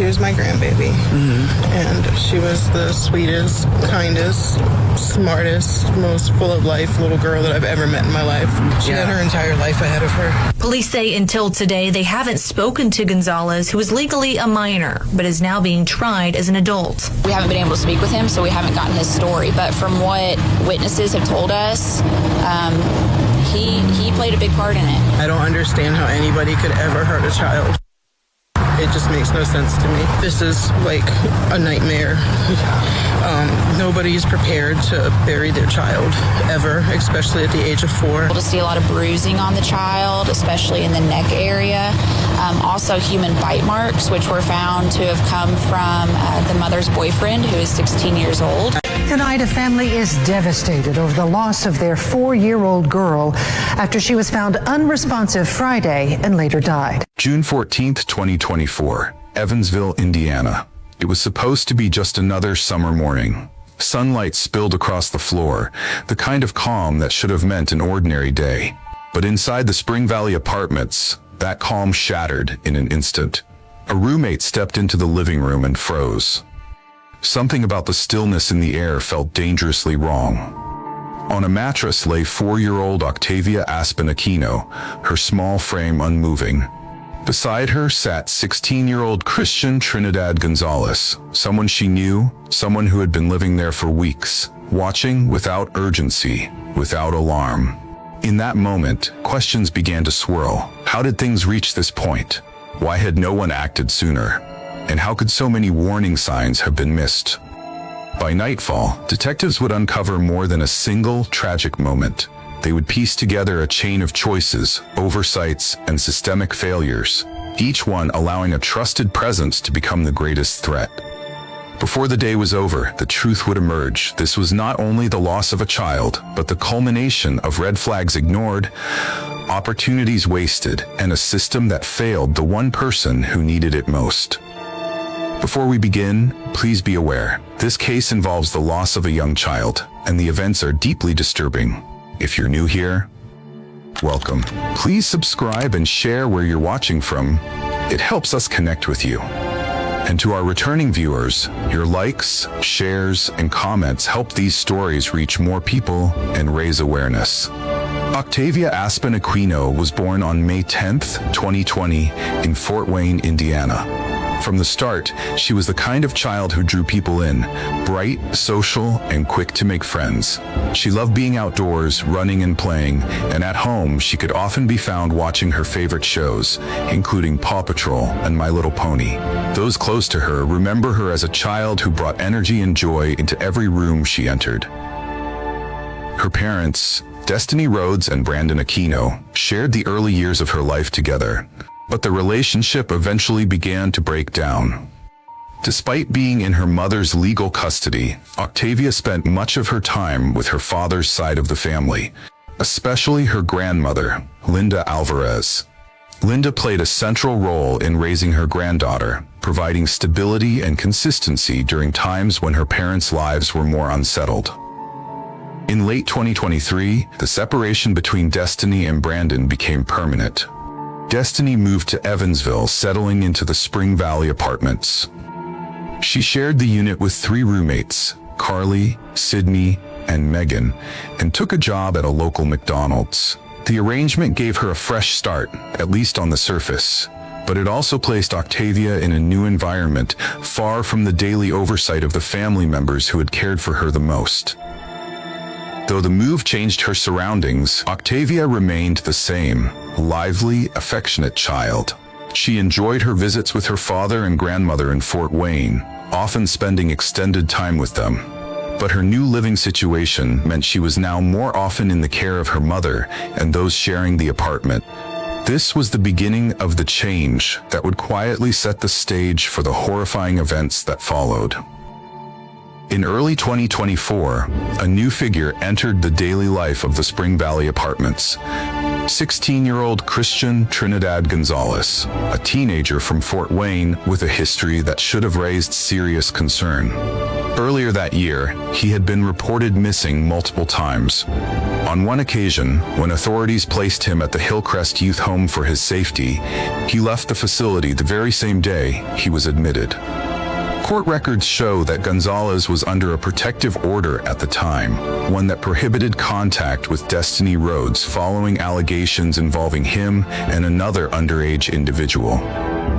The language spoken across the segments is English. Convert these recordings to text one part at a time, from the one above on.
She was my grandbaby. And she was the sweetest, kindest, smartest, most full of life little girl that I've ever met in my life. She had her entire life ahead of her. Police say until today they haven't spoken to Gonzalez, who is legally a minor, but is now being tried as an adult. We haven't been able to speak with him, so we haven't gotten his story. But from what witnesses have told us, he played a big part in it. I don't understand how anybody could ever hurt a child. It just makes no sense to me. This is like a nightmare. Nobody's prepared to bury their child ever, especially at the age of 4. We'll just see a lot of bruising on the child, especially in the neck area. Also human bite marks, which were found to have come from the mother's boyfriend, who is 16 years old. Tonight, a family is devastated over the loss of their 4-year-old girl after she was found unresponsive Friday and later died. June 14th, 2024, Evansville, Indiana. It was supposed to be just another summer morning. Sunlight spilled across the floor, the kind of calm that should have meant an ordinary day. But inside the Spring Valley apartments, that calm shattered in an instant. A roommate stepped into the living room and froze. Something about the stillness in the air felt dangerously wrong. On a mattress lay 4-year-old Octavia Aspen Aquino, her small frame unmoving. Beside her sat 16-year-old Christian Trinidad Gonzalez, someone she knew, someone who had been living there for weeks, watching without urgency, without alarm. In that moment, questions began to swirl. How did things reach this point? Why had no one acted sooner? And how could so many warning signs have been missed? By nightfall, detectives would uncover more than a single tragic moment. They would piece together a chain of choices, oversights, and systemic failures, each one allowing a trusted presence to become the greatest threat. Before the day was over, the truth would emerge. This was not only the loss of a child, but the culmination of red flags ignored, opportunities wasted, and a system that failed the one person who needed it most. Before we begin, please be aware, this case involves the loss of a young child, and the events are deeply disturbing. If you're new here, welcome. Please subscribe and share where you're watching from. It helps us connect with you. And to our returning viewers, your likes, shares, and comments help these stories reach more people and raise awareness. Octavia Aspen Aquino was born on May 10th, 2020 in Fort Wayne, Indiana. From the start, she was the kind of child who drew people in, bright, social, and quick to make friends. She loved being outdoors, running and playing, and at home she could often be found watching her favorite shows, including Paw Patrol and My Little Pony. Those close to her remember her as a child who brought energy and joy into every room she entered. Her parents, Destiny Rhodes and Brandon Aquino, shared the early years of her life together. But the relationship eventually began to break down. Despite being in her mother's legal custody, Octavia spent much of her time with her father's side of the family, especially her grandmother, Linda Alvarez. Linda played a central role in raising her granddaughter, providing stability and consistency during times when her parents' lives were more unsettled. In late 2023, the separation between Destiny and Brandon became permanent. Destiny moved to Evansville, settling into the Spring Valley apartments. She shared the unit with 3 roommates, Carly, Sydney, and Megan, and took a job at a local McDonald's. The arrangement gave her a fresh start, at least on the surface, but it also placed Octavia in a new environment, far from the daily oversight of the family members who had cared for her the most. Though the move changed her surroundings, Octavia remained the same, lively, affectionate child. She enjoyed her visits with her father and grandmother in Fort Wayne, often spending extended time with them. But her new living situation meant she was now more often in the care of her mother and those sharing the apartment. This was the beginning of the change that would quietly set the stage for the horrifying events that followed. In early 2024, a new figure entered the daily life of the Spring Valley apartments. 16-year-old Christian Trinidad Gonzalez, a teenager from Fort Wayne with a history that should have raised serious concern. Earlier that year, he had been reported missing multiple times. On one occasion, when authorities placed him at the Hillcrest Youth Home for his safety, he left the facility the very same day he was admitted. Court records show that Gonzalez was under a protective order at the time, one that prohibited contact with Destiny Rhodes following allegations involving him and another underage individual.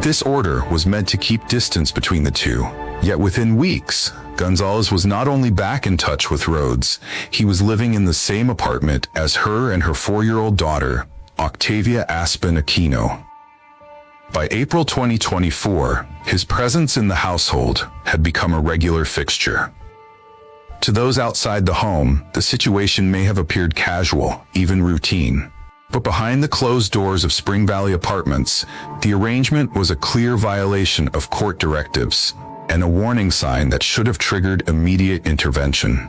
This order was meant to keep distance between the two, yet within weeks, Gonzalez was not only back in touch with Rhodes, he was living in the same apartment as her and her 4-year-old daughter, Octavia Aspen Aquino. By April 2024, his presence in the household had become a regular fixture. To those outside the home, the situation may have appeared casual, even routine. But behind the closed doors of Spring Valley Apartments, the arrangement was a clear violation of court directives and a warning sign that should have triggered immediate intervention.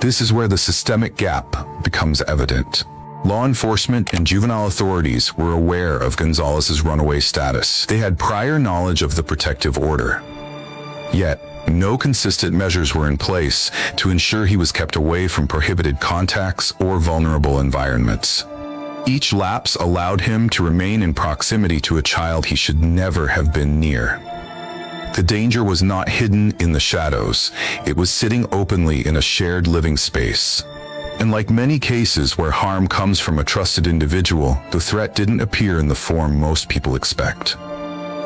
This is where the systemic gap becomes evident. Law enforcement and juvenile authorities were aware of Gonzalez's runaway status. They had prior knowledge of the protective order. Yet, no consistent measures were in place to ensure he was kept away from prohibited contacts or vulnerable environments. Each lapse allowed him to remain in proximity to a child he should never have been near. The danger was not hidden in the shadows. It was sitting openly in a shared living space. And like many cases where harm comes from a trusted individual, the threat didn't appear in the form most people expect.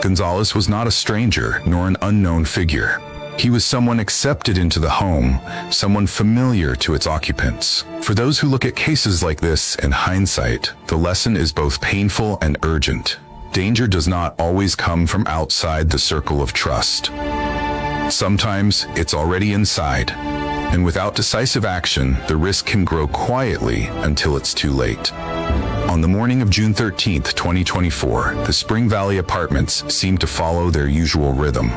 Gonzalez was not a stranger nor an unknown figure. He was someone accepted into the home, someone familiar to its occupants. For those who look at cases like this in hindsight, the lesson is both painful and urgent. Danger does not always come from outside the circle of trust. Sometimes it's already inside. And without decisive action, the risk can grow quietly until it's too late. On the morning of June 13, 2024, the Spring Valley Apartments seemed to follow their usual rhythm.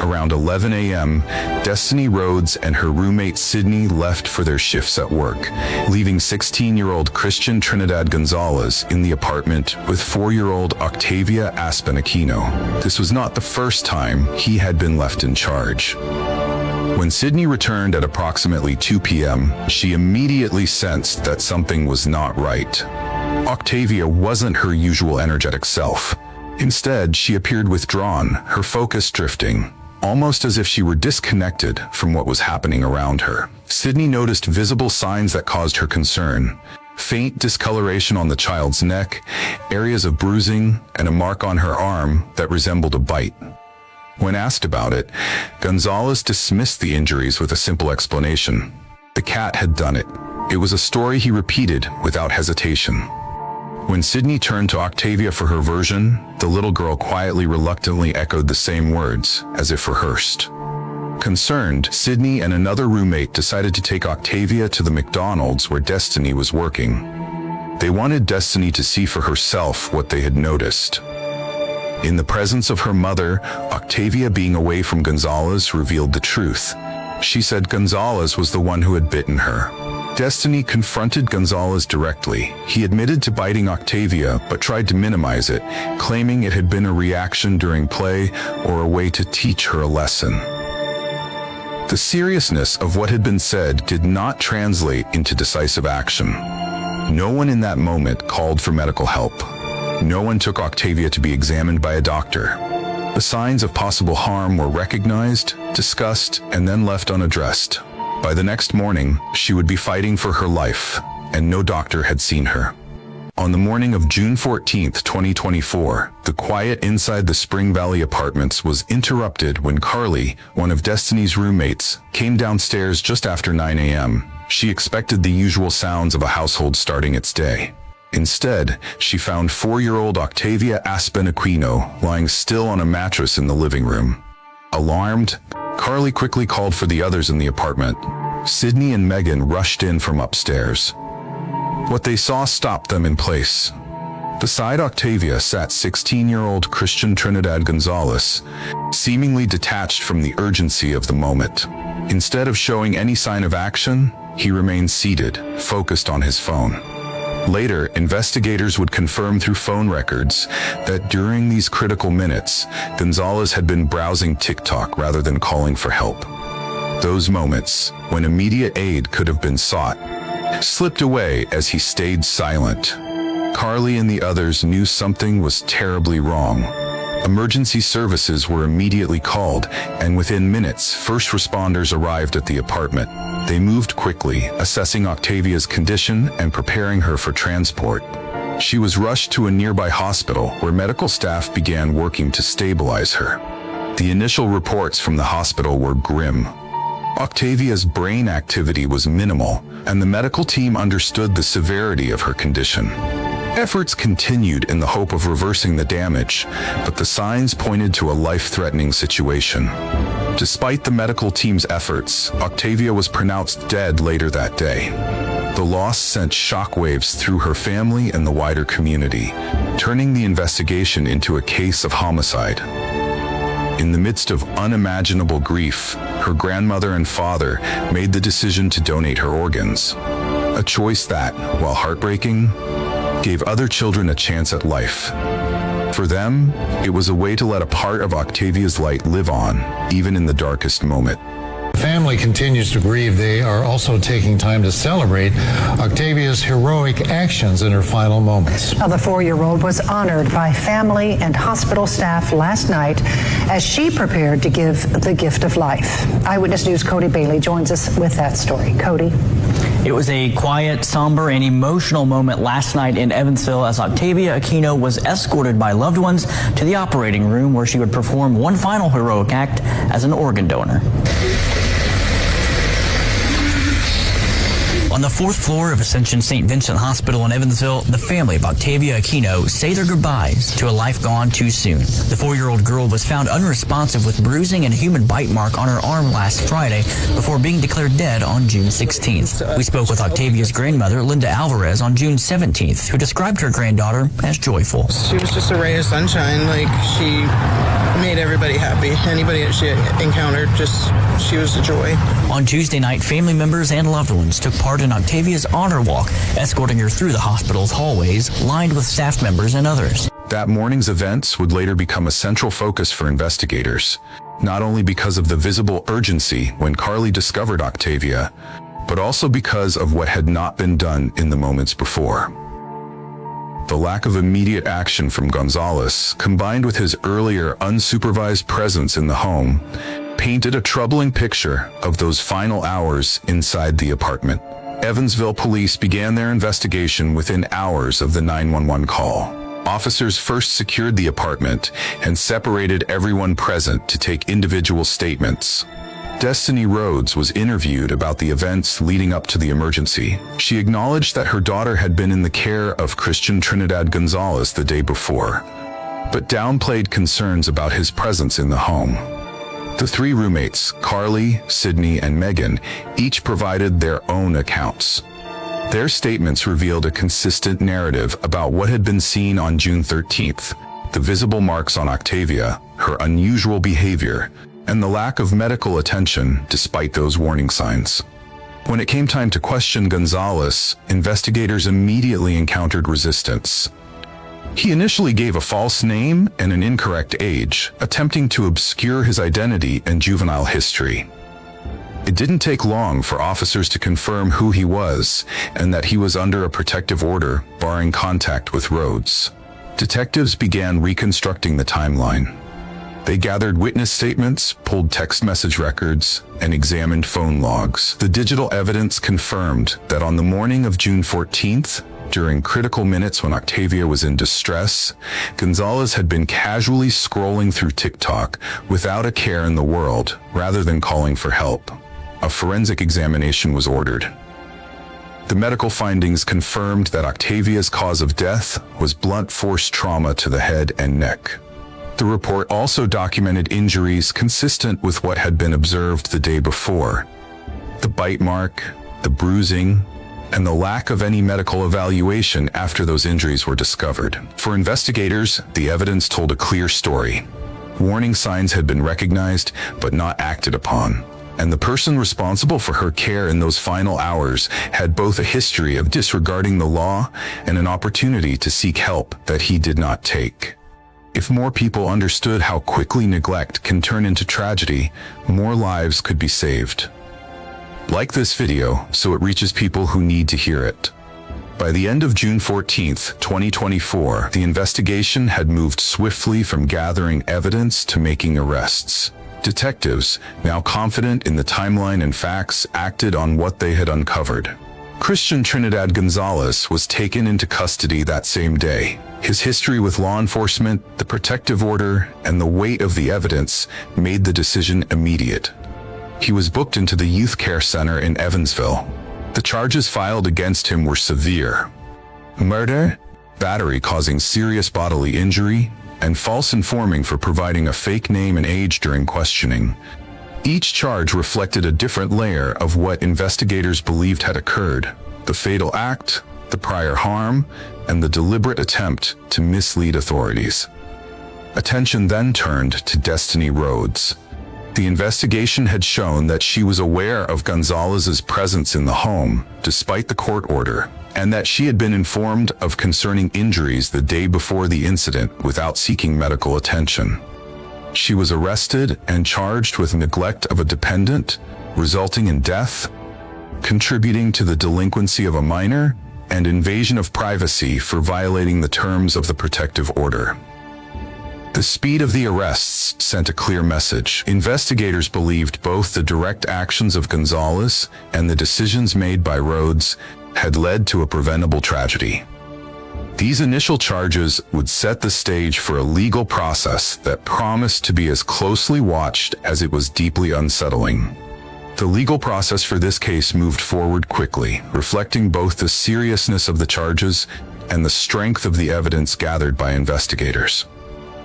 Around 11 a.m., Destiny Rhodes and her roommate Sydney left for their shifts at work, leaving 16-year-old Christian Trinidad Gonzalez in the apartment with 4-year-old Octavia Aspen Aquino. This was not the first time he had been left in charge. When Sydney returned at approximately 2 p.m., she immediately sensed that something was not right. Octavia wasn't her usual energetic self. Instead, she appeared withdrawn, her focus drifting, almost as if she were disconnected from what was happening around her. Sydney noticed visible signs that caused her concern. Faint discoloration on the child's neck, areas of bruising, and a mark on her arm that resembled a bite. When asked about it, Gonzalez dismissed the injuries with a simple explanation. The cat had done it. It was a story he repeated without hesitation. When Sydney turned to Octavia for her version, the little girl quietly, reluctantly echoed the same words, as if rehearsed. Concerned, Sydney and another roommate decided to take Octavia to the McDonald's where Destiny was working. They wanted Destiny to see for herself what they had noticed. In the presence of her mother, Octavia being away from Gonzalez revealed the truth. She said Gonzalez was the one who had bitten her. Destiny confronted Gonzalez directly. He admitted to biting Octavia, but tried to minimize it, claiming it had been a reaction during play or a way to teach her a lesson. The seriousness of what had been said did not translate into decisive action. No one in that moment called for medical help. No one took Octavia to be examined by a doctor. The signs of possible harm were recognized, discussed, and then left unaddressed. By the next morning, she would be fighting for her life, and no doctor had seen her. On the morning of June 14, 2024, the quiet inside the Spring Valley Apartments was interrupted when Carly, one of Destiny's roommates, came downstairs just after 9 a.m. She expected the usual sounds of a household starting its day. Instead, she found 4-year-old Octavia Aspen Aquino lying still on a mattress in the living room. Alarmed, Carly quickly called for the others in the apartment. Sydney and Megan rushed in from upstairs. What they saw stopped them in place. Beside Octavia sat 16-year-old Christian Trinidad Gonzalez, seemingly detached from the urgency of the moment. Instead of showing any sign of action, he remained seated, focused on his phone. Later, investigators would confirm through phone records that during these critical minutes, Gonzalez had been browsing TikTok rather than calling for help. Those moments, when immediate aid could have been sought, slipped away as he stayed silent. Carly and the others knew something was terribly wrong. Emergency services were immediately called, and within minutes, first responders arrived at the apartment. They moved quickly, assessing Octavia's condition and preparing her for transport. She was rushed to a nearby hospital where medical staff began working to stabilize her. The initial reports from the hospital were grim. Octavia's brain activity was minimal, and the medical team understood the severity of her condition. Efforts continued in the hope of reversing the damage, but the signs pointed to a life-threatening situation. Despite the medical team's efforts, Octavia was pronounced dead later that day. The loss sent shockwaves through her family and the wider community, turning the investigation into a case of homicide. In the midst of unimaginable grief, her grandmother and father made the decision to donate her organs. A choice that, while heartbreaking, gave other children a chance at life. For them, it was a way to let a part of Octavia's light live on, even in the darkest moment. The family continues to grieve. They are also taking time to celebrate Octavia's heroic actions in her final moments. Now, the 4-year-old was honored by family and hospital staff last night as she prepared to give the gift of life. Eyewitness News' Cody Bailey joins us with that story. Cody. It was a quiet, somber, and emotional moment last night in Evansville as Octavia Aquino was escorted by loved ones to the operating room where she would perform one final heroic act as an organ donor. On the 4th floor of Ascension St. Vincent Hospital in Evansville, the family of Octavia Aquino say their goodbyes to a life gone too soon. The 4-year-old girl was found unresponsive with bruising and a human bite mark on her arm last Friday before being declared dead on June 16th. We spoke with Octavia's grandmother, Linda Alvarez, on June 17th, who described her granddaughter as joyful. She was just a ray of sunshine. Like, she made everybody happy. Anybody that she encountered, she was a joy. On Tuesday night, family members and loved ones took part in Octavia's honor walk, escorting her through the hospital's hallways, lined with staff members and others. That morning's events would later become a central focus for investigators, not only because of the visible urgency when Carly discovered Octavia, but also because of what had not been done in the moments before. The lack of immediate action from Gonzalez, combined with his earlier unsupervised presence in the home, painted a troubling picture of those final hours inside the apartment. Evansville police began their investigation within hours of the 911 call. Officers first secured the apartment and separated everyone present to take individual statements. Destiny Rhodes was interviewed about the events leading up to the emergency. She acknowledged that her daughter had been in the care of Christian Trinidad Gonzalez the day before, but downplayed concerns about his presence in the home. The 3 roommates, Carly, Sydney, and Megan, each provided their own accounts. Their statements revealed a consistent narrative about what had been seen on June 13th, the visible marks on Octavia, her unusual behavior, and the lack of medical attention despite those warning signs. When it came time to question Gonzalez, investigators immediately encountered resistance. He initially gave a false name and an incorrect age, attempting to obscure his identity and juvenile history. It didn't take long for officers to confirm who he was and that he was under a protective order barring contact with Rhodes. Detectives began reconstructing the timeline. They gathered witness statements, pulled text message records, and examined phone logs. The digital evidence confirmed that on the morning of June 14th, during critical minutes when Octavia was in distress, Gonzalez had been casually scrolling through TikTok without a care in the world, rather than calling for help. A forensic examination was ordered. The medical findings confirmed that Octavia's cause of death was blunt force trauma to the head and neck. The report also documented injuries consistent with what had been observed the day before. The bite mark, the bruising, and the lack of any medical evaluation after those injuries were discovered. For investigators, the evidence told a clear story. Warning signs had been recognized, but not acted upon. and the person responsible for her care in those final hours had both a history of disregarding the law and an opportunity to seek help that he did not take. If more people understood how quickly neglect can turn into tragedy, more lives could be saved. Like this video so it reaches people who need to hear it. By the end of June 14, 2024, the investigation had moved swiftly from gathering evidence to making arrests. Detectives, now confident in the timeline and facts, acted on what they had uncovered. Christian Trinidad Gonzalez was taken into custody that same day. His history with law enforcement, the protective order, and the weight of the evidence made the decision immediate. He was booked into the youth care center in Evansville. The charges filed against him were severe: murder, battery causing serious bodily injury, and false informing for providing a fake name and age during questioning. Each charge reflected a different layer of what investigators believed had occurred: the fatal act, the prior harm, and the deliberate attempt to mislead authorities. Attention then turned to Destiny Rhodes. The investigation had shown that she was aware of Gonzalez's presence in the home, despite the court order, and that she had been informed of concerning injuries the day before the incident without seeking medical attention. She was arrested and charged with neglect of a dependent, resulting in death, contributing to the delinquency of a minor, and invasion of privacy for violating the terms of the protective order. The speed of the arrests sent a clear message. Investigators believed both the direct actions of Gonzalez and the decisions made by Rhodes had led to a preventable tragedy. These initial charges would set the stage for a legal process that promised to be as closely watched as it was deeply unsettling. The legal process for this case moved forward quickly, reflecting both the seriousness of the charges and the strength of the evidence gathered by investigators.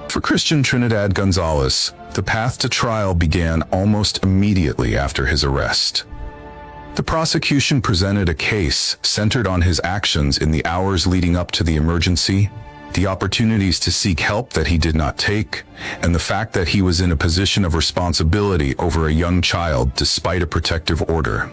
For Christian Trinidad Gonzalez, the path to trial began almost immediately after his arrest. The prosecution presented a case centered on his actions in the hours leading up to the emergency, the opportunities to seek help that he did not take, and the fact that he was in a position of responsibility over a young child despite a protective order.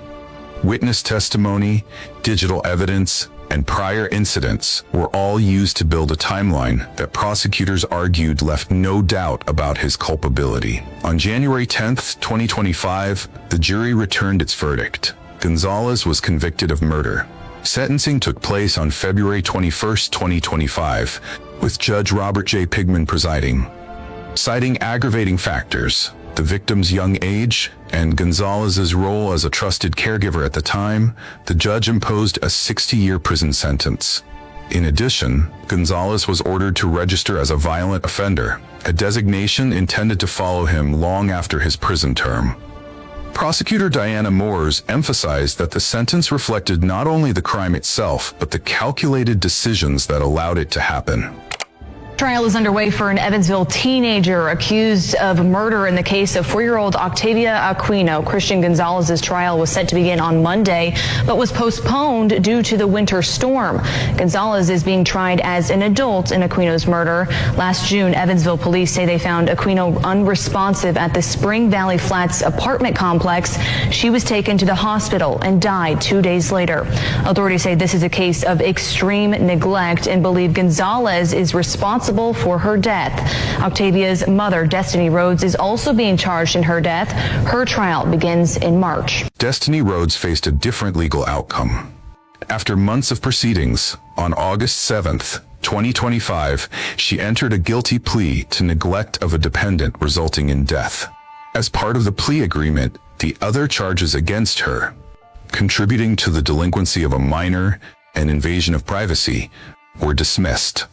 Witness testimony, digital evidence, and prior incidents were all used to build a timeline that prosecutors argued left no doubt about his culpability. On January 10, 2025, the jury returned its verdict. Gonzalez was convicted of murder. Sentencing took place on February 21, 2025, with Judge Robert J. Pigman presiding. Citing aggravating factors, the victim's young age, and Gonzalez's role as a trusted caregiver at the time, the judge imposed a 60-year prison sentence. In addition, Gonzalez was ordered to register as a violent offender, a designation intended to follow him long after his prison term. Prosecutor Diana Moores emphasized that the sentence reflected not only the crime itself, but the calculated decisions that allowed it to happen. Trial is underway for an Evansville teenager accused of murder in the case of 4-year-old Octavia Aquino. Christian Gonzalez's trial was set to begin on Monday, but was postponed due to the winter storm. Gonzalez is being tried as an adult in Aquino's murder. Last June, Evansville police say they found Aquino unresponsive at the Spring Valley Flats apartment complex. She was taken to the hospital and died 2 days later. Authorities say this is a case of extreme neglect and believe Gonzalez is responsible for her death. Octavia's mother, Destiny Rhodes, is also being charged in her death. Her trial begins in March. Destiny Rhodes faced a different legal outcome. After months of proceedings, on August 7, 2025, she entered a guilty plea to neglect of a dependent resulting in death. As part of the plea agreement, the other charges against her, contributing to the delinquency of a minor and invasion of privacy, were dismissed.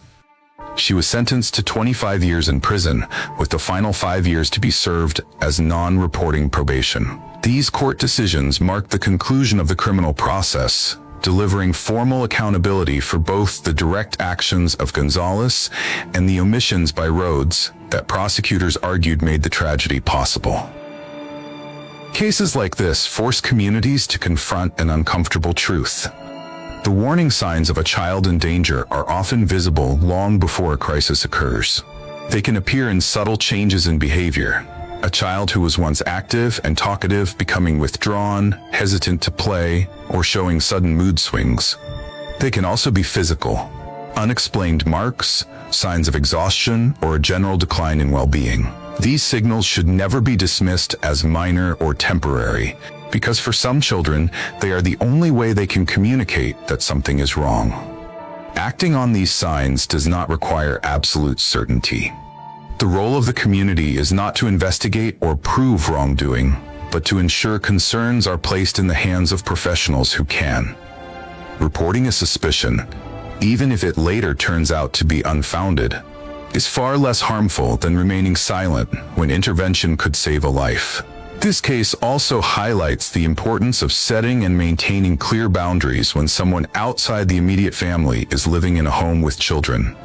She was sentenced to 25 years in prison, with the final 5 years to be served as non-reporting probation. These court decisions marked the conclusion of the criminal process, delivering formal accountability for both the direct actions of Gonzalez and the omissions by Rhodes that prosecutors argued made the tragedy possible. Cases like this force communities to confront an uncomfortable truth. The warning signs of a child in danger are often visible long before a crisis occurs. They can appear in subtle changes in behavior, A child who was once active and talkative becoming withdrawn, hesitant to play, or showing sudden mood swings. They can also be physical. Unexplained marks, signs of exhaustion, or a general decline in well-being. These signals should never be dismissed as minor or temporary, because for some children, they are the only way they can communicate that something is wrong. Acting on these signs does not require absolute certainty. The role of the community is not to investigate or prove wrongdoing, but to ensure concerns are placed in the hands of professionals who can. Reporting a suspicion, even if it later turns out to be unfounded, is far less harmful than remaining silent when intervention could save a life. This case also highlights the importance of setting and maintaining clear boundaries when someone outside the immediate family is living in a home with children.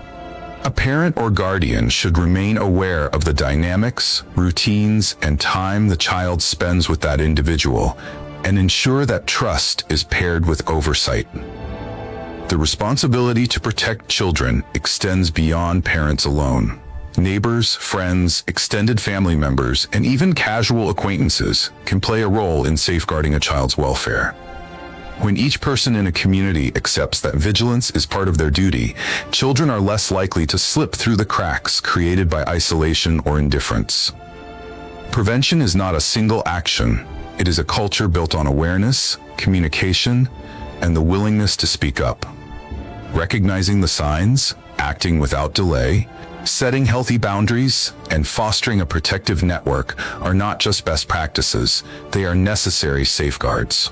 A parent or guardian should remain aware of the dynamics, routines, and time the child spends with that individual, and ensure that trust is paired with oversight. The responsibility to protect children extends beyond parents alone. Neighbors, friends, extended family members, and even casual acquaintances can play a role in safeguarding a child's welfare. When each person in a community accepts that vigilance is part of their duty, children are less likely to slip through the cracks created by isolation or indifference. Prevention is not a single action. It is a culture built on awareness, communication, and the willingness to speak up. Recognizing the signs, acting without delay, setting healthy boundaries, and fostering a protective network are not just best practices, they are necessary safeguards.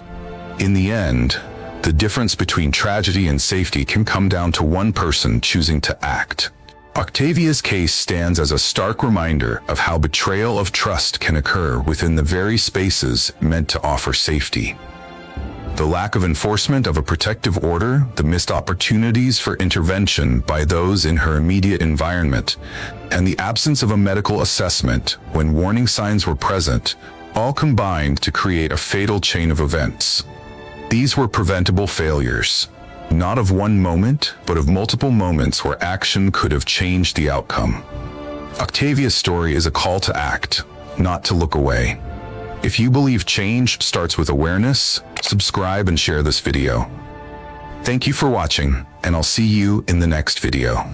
In the end, the difference between tragedy and safety can come down to one person choosing to act. Octavia's case stands as a stark reminder of how betrayal of trust can occur within the very spaces meant to offer safety. The lack of enforcement of a protective order, the missed opportunities for intervention by those in her immediate environment, and the absence of a medical assessment when warning signs were present, all combined to create a fatal chain of events. These were preventable failures, not of one moment, but of multiple moments where action could have changed the outcome. Octavia's story is a call to act, not to look away. If you believe change starts with awareness, subscribe and share this video. Thank you for watching, and I'll see you in the next video.